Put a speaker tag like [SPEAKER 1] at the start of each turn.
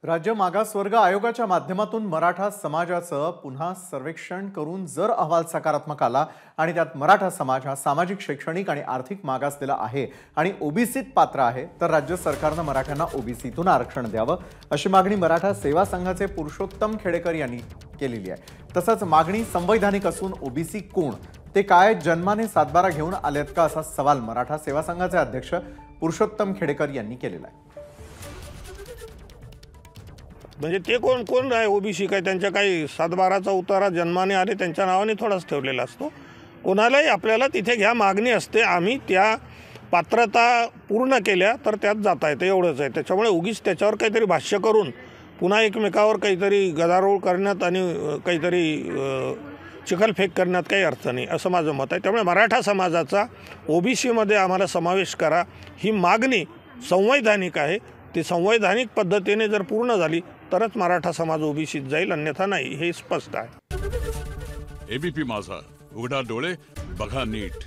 [SPEAKER 1] राज्य मागासवर्ग आयोगाच्या माध्यमातून मराठा समाजाचं पुन्हा सर्वेक्षण करून जर अहवाल सकारात्मक आला आणि त्यात मराठा समाज हा सामाजिक, शैक्षणिक आणि आर्थिक मागासलेला आहे आणि ओबीसीत पात्र आहे, तर राज्य सरकारनं मराठ्यांना ओबीसीतून आरक्षण द्यावं अशी मागणी मराठा सेवा संघाचे पुरुषोत्तम खेडेकर यांनी केलेली आहे। तसंच मागणी संवैधानिक असून ओबीसी कोण, ते काय जन्माने सातबारा घेऊन आलेत का असा सवाल मराठा सेवा संघाचे अध्यक्ष पुरुषोत्तम खेडेकर यांनी केलेला आहे।
[SPEAKER 2] म्हणजे ते कोण कोण आहे ओबीसी, काय त्यांच्या काही सातबाराचा उतारा जन्माने आले त्यांच्या नावाने थोडाच ठेवलेला असतो। कोणालाही आपल्याला तिथे घ्या मागणी असते, आम्ही त्या पात्रता पूर्ण केल्या तर त्यात जाता येतं, एवढंच आहे। त्याच्यामुळे उगीच त्याच्यावर काहीतरी भाष्य करून पुन्हा एकमेकावर काहीतरी गदारोळ करण्यात आणि काहीतरी चिखलफेक करण्यात काही अर्थ नाही असं माझं मत आहे। त्यामुळे मराठा समाजाचा ओबीसीमध्ये आम्हाला समावेश करा ही मागणी संवैधानिक आहे। ती संवैधानिक पद्धतीने जर पूर्ण झाली तरच मराठा समाज ओबीसीत जाईल, अन्यथा नाही, हे स्पष्ट आहे।
[SPEAKER 3] एबीपी माझा, उघडा डोळे बघा नीट।